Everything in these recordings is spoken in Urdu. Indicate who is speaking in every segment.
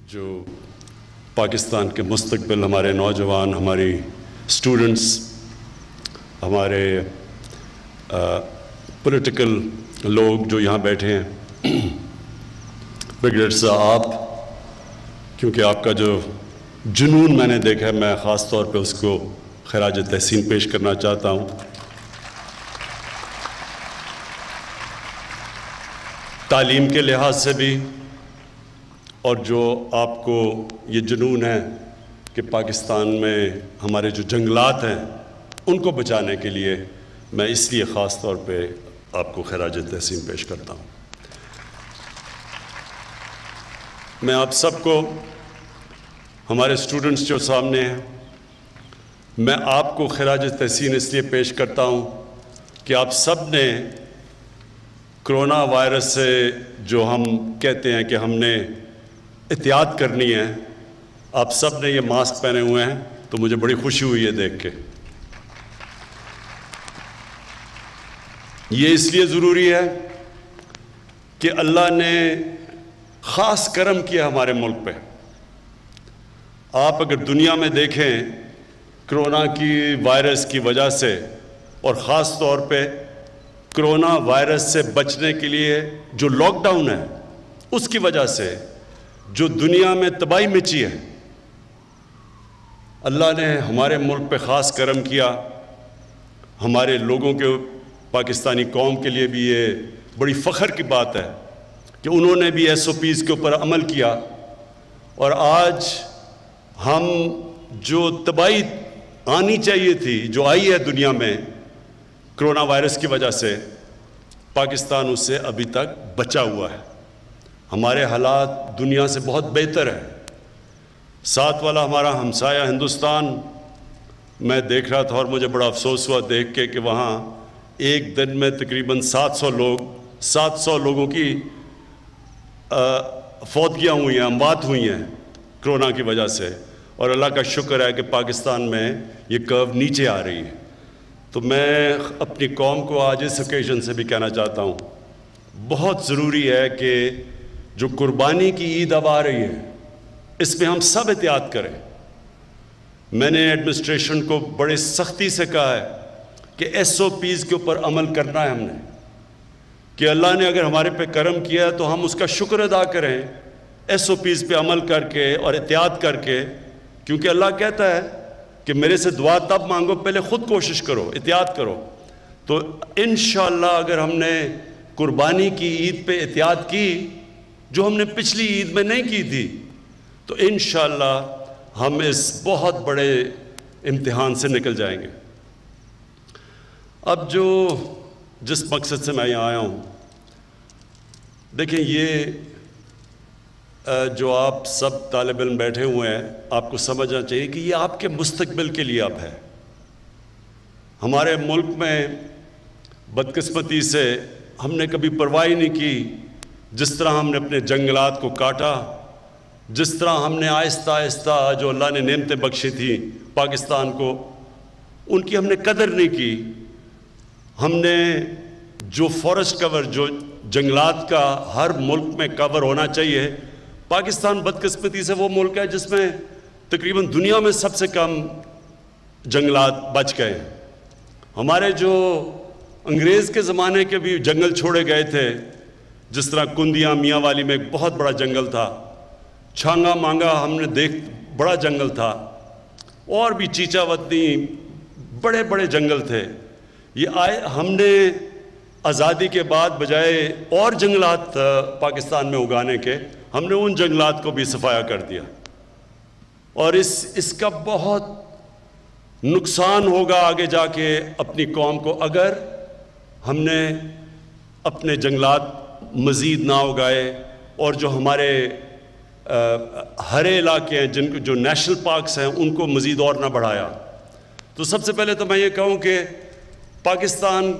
Speaker 1: جو پاکستان کے مستقبل، ہمارے نوجوان، ہماری اسٹوڈنٹس، ہمارے پولیٹیکل لوگ جو یہاں بیٹھے ہیں، بریگیڈیئر صاحب، کیونکہ آپ کا جو جنون میں نے دیکھا ہے، میں خاص طور پہ اس کو خراج تحسین پیش کرنا چاہتا ہوں۔ تعلیم کے لحاظ سے بھی، اور جو آپ کو یہ جنون ہے کہ پاکستان میں ہمارے جو جنگلات ہیں ان کو بچانے کے لیے، میں اس لیے خاص طور پہ آپ کو خراج تحسین پیش کرتا ہوں۔ میں آپ سب کو، ہمارے اسٹوڈنٹس جو سامنے ہیں، میں آپ کو خراج تحسین اس لیے پیش کرتا ہوں کہ آپ سب نے کرونا وائرس سے جو ہم کہتے ہیں کہ ہم نے احتیاط کرنی ہے، آپ سب نے یہ ماسک پہنے ہوئے ہیں، تو مجھے بڑی خوشی ہوئی ہے دیکھ کے۔ یہ اس لیے ضروری ہے کہ اللہ نے خاص کرم کیا ہمارے ملک پہ۔ آپ اگر دنیا میں دیکھیں، کرونا کی وائرس کی وجہ سے، اور خاص طور پہ کرونا وائرس سے بچنے کے لیے جو لاک ڈاؤن ہے، اس کی وجہ سے جو دنیا میں تباہی مچی ہے، اللہ نے ہمارے ملک پہ خاص کرم کیا۔ ہمارے لوگوں کے، پاکستانی قوم کے لیے بھی یہ بڑی فخر کی بات ہے کہ انہوں نے بھی SOPs کے اوپر عمل کیا، اور آج ہم جو تباہی آنی چاہیے تھی، جو آئی ہے دنیا میں کرونا وائرس کی وجہ سے، پاکستان اس سے ابھی تک بچا ہوا ہے۔ ہمارے حالات دنیا سے بہت بہتر ہے۔ ساتھ والا ہمارا ہمسایہ ہندوستان، میں دیکھ رہا تھا اور مجھے بڑا افسوس ہوا دیکھ کے کہ وہاں ایک دن میں تقریباً 700 لوگوں کی فوتگیاں ہوئی ہیں، اموات ہوئی ہیں کرونا کی وجہ سے، اور اللہ کا شکر ہے کہ پاکستان میں یہ کرو نیچے آ رہی ہے۔ تو میں اپنی قوم کو آج اس اوکیزن سے بھی کہنا چاہتا ہوں، بہت ضروری ہے کہ جو قربانی کی عید اب آ رہی ہے، اس میں ہم سب احتیاط کریں۔ میں نے ایڈمنسٹریشن کو بڑے سختی سے کہا ہے کہ SOPs کے اوپر عمل کرنا ہے ہم نے، کہ اللہ نے اگر ہمارے پہ کرم کیا ہے تو ہم اس کا شکر ادا کریں، SOPs پہ عمل کر کے اور احتیاط کر کے، کیونکہ اللہ کہتا ہے کہ میرے سے دعا تب مانگو، پہلے خود کوشش کرو، احتیاط کرو۔ تو انشاءاللہ اگر ہم نے قربانی کی عید پہ احتیاط کی، جو ہم نے پچھلی عید میں نہیں کی تھی، تو انشاءاللہ ہم اس بہت بڑے امتحان سے نکل جائیں گے۔ اب جس مقصد سے میں یہاں آیا ہوں، دیکھیں، یہ جو آپ سب طالب علم بیٹھے ہوئے ہیں، آپ کو سمجھنا چاہیے کہ یہ آپ کے مستقبل کے لیے اب ہے۔ ہمارے ملک میں بدقسمتی سے ہم نے کبھی پرواہ نہیں کی، جس طرح ہم نے اپنے جنگلات کو کاٹا، جس طرح ہم نے آہستہ آہستہ جو اللہ نے نعمتیں بخشی تھیں پاکستان کو، ان کی ہم نے قدر نہیں کی۔ ہم نے جو فارسٹ کور، جو جنگلات کا ہر ملک میں کور ہونا چاہیے، پاکستان بدقسمتی سے وہ ملک ہے جس میں تقریباً دنیا میں سب سے کم جنگلات بچ گئے ہیں۔ ہمارے جو انگریز کے زمانے کے بھی جنگل چھوڑے گئے تھے، جس طرح کندیاں میاں والی میں ایک بہت بڑا جنگل تھا، چھانگا مانگا ہم نے بڑا جنگل تھا، اور بھی چیچا وطنی بڑے بڑے جنگل تھے۔ ہم نے آزادی کے بعد بجائے اور جنگلات پاکستان میں اگانے کے، ہم نے ان جنگلات کو بھی صفایا کر دیا، اور اس کا بہت نقصان ہوگا آگے جا کے اپنی قوم کو، اگر ہم نے اپنے جنگلات مزید نہ اگائے، اور جو ہمارے ہرے علاقے ہیں، جو نیشنل پارکس ہیں، ان کو مزید اور نہ بڑھایا۔ تو سب سے پہلے تو میں یہ کہوں کہ پاکستان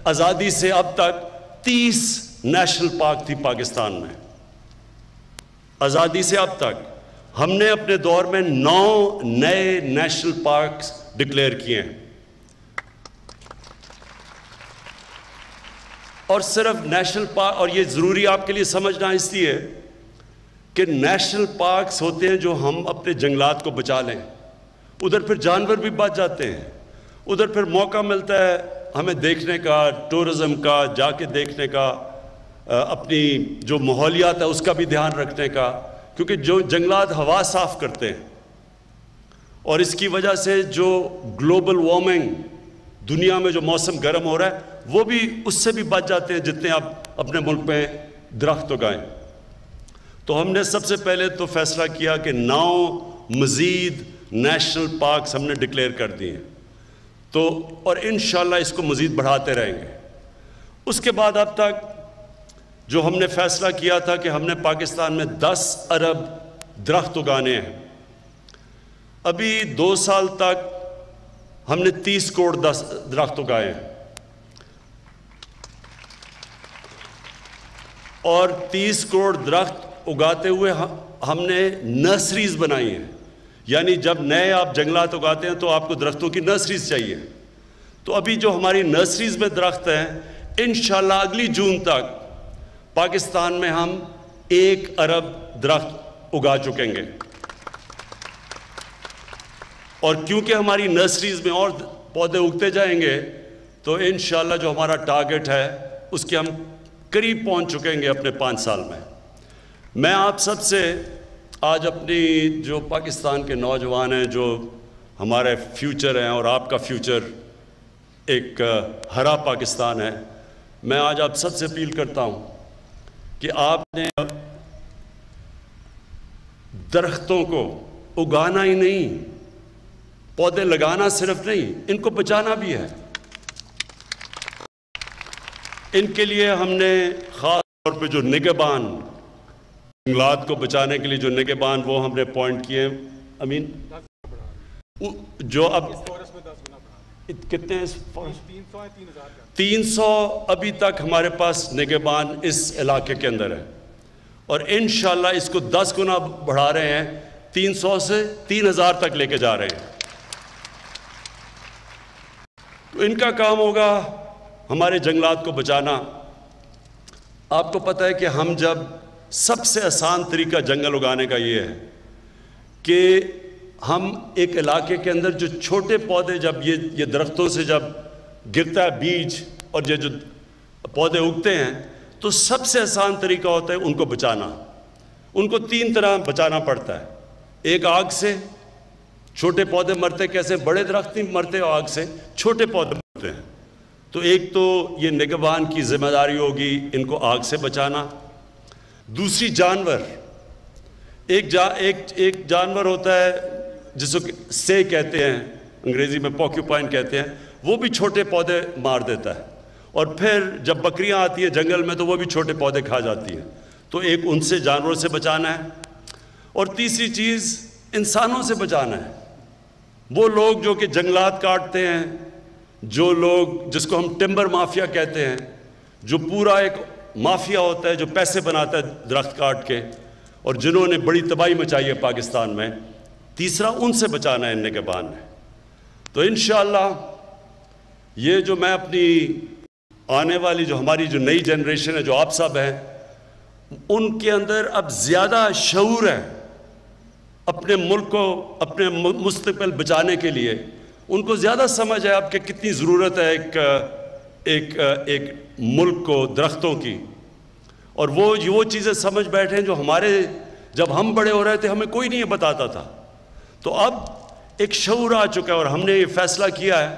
Speaker 1: آزادی سے اب تک 30 نیشنل پارک تھی پاکستان میں۔ آزادی سے اب تک ہم نے اپنے دور میں 9 نئے نیشنل پارکس ڈکلیئر کیے ہیں، اور صرف نیشنل پارک، اور یہ ضروری آپ کے لیے سمجھنا اس لیے کہ کہ نیشنل پارکس ہوتے ہیں جو ہم اپنے جنگلات کو بچا لیں، ادھر پھر جانور بھی بچ جاتے ہیں، ادھر پھر موقع ملتا ہے ہمیں دیکھنے کا، ٹورزم کا، جا کے دیکھنے کا، اپنی جو ماحولیات ہے اس کا بھی دھیان رکھنے کا، کیونکہ جو جنگلات ہوا صاف کرتے ہیں، اور اس کی وجہ سے جو گلوبل وارمنگ دنیا میں جو موسم گرم ہو رہا ہے وہ بھی اس سے بھی بچ جاتے ہیں جتنے آپ اپنے ملک میں درخت اگائیں۔ تو ہم نے سب سے پہلے تو فیصلہ کیا کہ 9 مزید نیشنل پارکس ہم نے ڈکلیئر کر دیے ہیں، تو اور انشاءاللہ اس کو مزید بڑھاتے رہیں گے۔ اس کے بعد اب تک جو ہم نے فیصلہ کیا تھا کہ ہم نے پاکستان میں 10 ارب درخت اگانے ہیں، ابھی 2 سال تک ہم نے 30 کروڑ درخت اگائے ہیں، اور 30 کروڑ درخت اگاتے ہوئے ہم نے نرسریز بنائی ہیں، یعنی جب نئے آپ جنگلات اگاتے ہیں تو آپ کو درختوں کی نرسریز چاہیے۔ تو ابھی جو ہماری نرسریز میں درخت ہیں، انشاءاللہ اگلی جون تک پاکستان میں ہم 1 ارب درخت اگا چکیں گے، اور کیونکہ ہماری نرسریز میں اور پودے اگتے جائیں گے تو انشاءاللہ جو ہمارا ٹارگٹ ہے اس کے ہم قریب پہنچ چکیں گے اپنے 5 سال میں۔ میں آپ سب سے آج اپنی جو پاکستان کے نوجوان ہیں، جو ہمارے فیوچر ہیں اور آپ کا فیوچر ایک ہرا پاکستان ہے، میں آج آپ سب سے اپیل کرتا ہوں کہ آپ نے درختوں کو اگانا ہی نہیں، پودے لگانا صرف نہیں، ان کو بچانا بھی ہے۔ ان کے لیے ہم نے خاص طور پہ جو نگہبان، جنگلات کو بچانے کے لیے جو نگہبان، وہ ہم نے اپوائنٹ کیے ہیں۔ امین جو اب کتنے ہیں 300 ابھی تک ہمارے پاس نگہبان اس علاقے کے اندر ہے، اور انشاءاللہ اس کو 10 گنا بڑھا رہے ہیں، 300 سے 3000 تک لے کے جا رہے ہیں۔ تو ان کا کام ہوگا ہمارے جنگلات کو بچانا۔ آپ کو پتہ ہے کہ ہم جب سب سے آسان طریقہ جنگل اگانے کا یہ ہے کہ ہم ایک علاقے کے اندر جو چھوٹے پودے، جب یہ درختوں سے جب گرتا ہے بیج اور یہ جو پودے اگتے ہیں، تو سب سے آسان طریقہ ہوتا ہے ان کو بچانا۔ ان کو 3 طرح بچانا پڑتا ہے۔ ایک آگ سے، چھوٹے پودے مرتے کیسے، بڑے درخت نہیں مرتے آگ سے، چھوٹے پودے مرتے ہیں۔ تو ایک تو یہ نگہبان کی ذمہ داری ہوگی ان کو آگ سے بچانا۔ دوسری جانور، ایک جانور ہوتا ہے جس کو سے کہتے ہیں، انگریزی میں پوکیوپائن کہتے ہیں، وہ بھی چھوٹے پودے مار دیتا ہے، اور پھر جب بکریاں آتی ہیں جنگل میں تو وہ بھی چھوٹے پودے کھا جاتی ہیں۔ تو ایک ان سے جانوروں سے بچانا ہے، اور تیسری چیز انسانوں سے بچانا ہے۔ وہ لوگ جو کہ جنگلات کاٹتے ہیں، جو لوگ جس کو ہم ٹمبر مافیا کہتے ہیں، جو پورا ایک مافیا ہوتا ہے جو پیسے بناتا ہے درخت کاٹ کے، اور جنہوں نے بڑی تباہی مچائی ہے پاکستان میں، تیسرا ان سے بچانا ہے ان نگہبان نے۔ تو انشاءاللہ یہ جو میں اپنی آنے والی جو ہماری جو نئی جنریشن ہے، جو آپ سب ہیں، ان کے اندر اب زیادہ شعور ہے اپنے ملک کو، اپنے مستقبل بچانے کے لیے۔ ان کو زیادہ سمجھ ہے اب کہ کتنی ضرورت ہے ایک ملک کو درختوں کی، اور وہ چیزیں سمجھ بیٹھے ہیں جو ہمارے جب ہم بڑے ہو رہے تھے ہمیں کوئی نہیں بتاتا تھا۔ تو اب ایک شعور آ چکا ہے، اور ہم نے یہ فیصلہ کیا ہے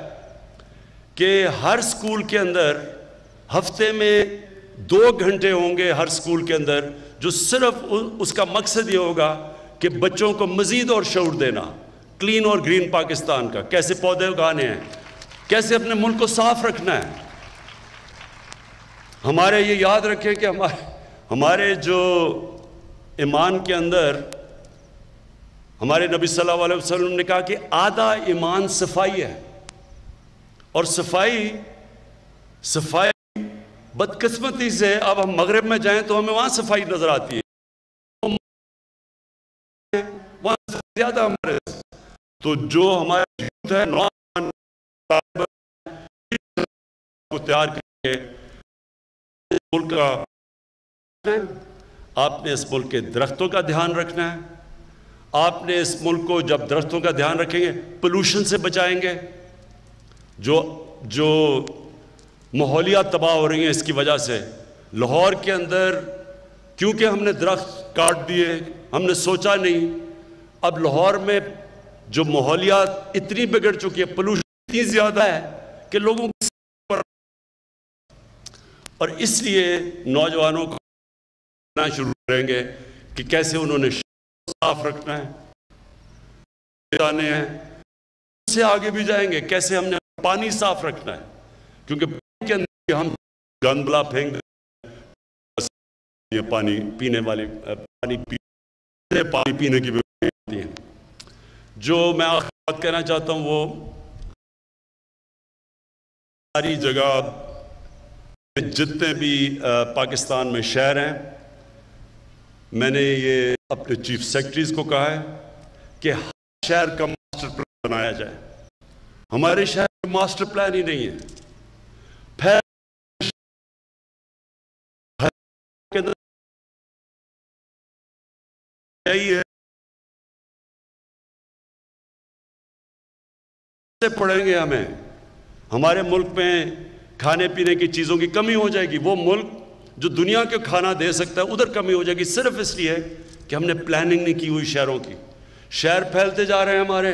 Speaker 1: کہ ہر سکول کے اندر ہفتے میں 2 گھنٹے ہوں گے ہر سکول کے اندر، جو صرف اس کا مقصد یہ ہوگا کہ بچوں کو مزید اور شعور دینا کلین اور گرین پاکستان کا، کیسے پودے اگانے ہیں، کیسے اپنے ملک کو صاف رکھنا ہے۔ ہمارے یہ یاد رکھیں کہ ہمارے جو ایمان کے اندر ہمارے نبی صلی اللہ علیہ وسلم نے کہا کہ آدھا ایمان صفائی ہے، اور صفائی بدقسمتی سے اب ہم مغرب میں جائیں تو ہمیں وہاں صفائی نظر آتی ہے، وہاں سے زیادہ ہمارے۔ تو جو ہمارے یوتھ ہے، نوجوان کو تیار کریں گے ملک کا، آپ نے اس ملک کے درختوں کا دھیان رکھنا ہے. آپ نے اس ملک کو جب درختوں کا دھیان رکھیں گے پولوشن سے بچائیں گے. جو ماحولیات تباہ ہو رہی ہیں اس کی وجہ سے. لاہور کے اندر کیونکہ ہم نے درخت کاٹ دیے, ہم نے سوچا نہیں, اب لاہور میں جو ماحولیات اتنی بگڑ چکی ہے, پولوشن اتنی زیادہ ہے کہ لوگوں کو, اور اس لیے نوجوانوں کو شروع کریں گے کہ کیسے انہوں نے صاف رکھنا ہے, اس سے آگے بھی جائیں گے کیسے ہم نے پانی صاف رکھنا ہے, کیونکہ پانی کے اندر ہم گند بلا پھینک دیں, پانی پینے والے پانی پینے کی بھی ہوتی ہے. جو میں آخر بات کہنا چاہتا ہوں وہ ساری جگہ جتنے بھی پاکستان میں شہر ہیں, میں نے یہ اپنے چیف سیکرٹریز کو کہا ہے کہ ہر شہر کا ماسٹر پلان بنایا جائے. ہمارے شہر میں ماسٹر پلان ہی نہیں ہے. پھر یہی ہے پڑھیں گے ہمیں, ہمارے ملک میں کھانے پینے کی چیزوں کی کمی ہو جائے گی. وہ ملک جو دنیا کے کھانا دے سکتا ہے ادھر کمی ہو جائے گی, صرف اس لیے کہ ہم نے پلاننگ نہیں کی ہوئی شہروں کی. شہر پھیلتے جا رہے ہیں ہمارے,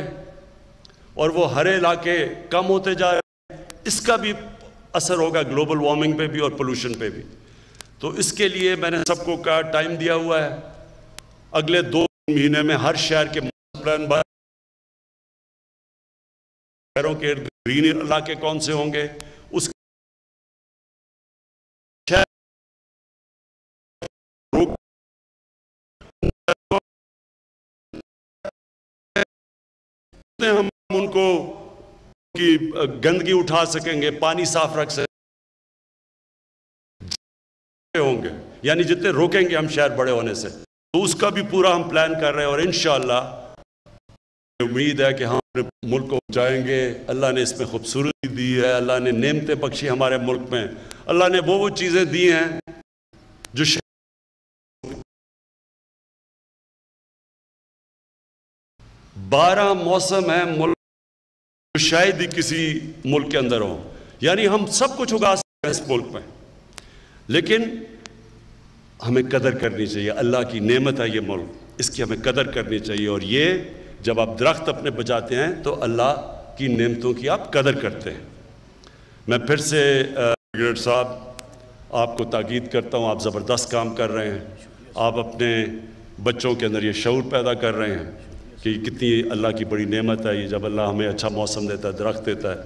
Speaker 1: اور وہ ہرے علاقے کم ہوتے جا رہے ہیں. اس کا بھی اثر ہوگا گلوبل وارمنگ پہ بھی اور پولوشن پہ بھی. تو اس کے لیے میں نے سب کو کہا ٹائم دیا ہوا ہے, اگلے 2 مہینے میں ہر شہر کے ماسٹر پلان بنا, شہروں کے گرین علاقے کون سے ہوں گے, اس ہم ان کو کی گندگی اٹھا سکیں گے, پانی صاف رکھ سکیں ہوں گے, یعنی جتنے روکیں گے ہم شہر بڑے ہونے سے. تو اس کا بھی پورا ہم پلان کر رہے ہیں, اور انشاءاللہ امید ہے کہ ہم اپنے ملک کو جائیں گے. اللہ نے اس میں خوبصورتی دی ہے, اللہ نے نعمتیں بخشی ہمارے ملک میں, اللہ نے وہ چیزیں دی ہیں جو 12 موسم ہیں ملک جو شاید ہی کسی ملک کے اندر ہو. یعنی ہم سب کچھ اگا سکتے ہیں اس ملک میں, لیکن ہمیں قدر کرنی چاہیے. اللہ کی نعمت ہے یہ ملک, اس کی ہمیں قدر کرنی چاہیے. اور یہ جب آپ درخت اپنے بچاتے ہیں تو اللہ کی نعمتوں کی آپ قدر کرتے ہیں. میں پھر سے سیکریٹری صاحب آپ کو تاکید کرتا ہوں, آپ زبردست کام کر رہے ہیں. آپ اپنے بچوں کے اندر یہ شعور پیدا کر رہے ہیں کہ کتنی اللہ کی بڑی نعمت ہے یہ, جب اللہ ہمیں اچھا موسم دیتا ہے, درخت دیتا ہے.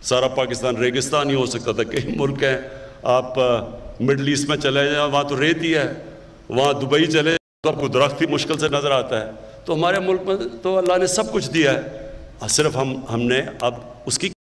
Speaker 1: سارا پاکستان ریگستان ہی ہو سکتا تھا. کئی ملک ہیں, آپ مڈل ایسٹ میں چلے جائیں وہاں تو ریت ہی ہے, وہاں دبئی چلے تو آپ کو درخت ہی مشکل سے نظر آتا ہے. تو ہمارے ملک میں تو اللہ نے سب کچھ دیا ہے, صرف ہم نے اب اس کی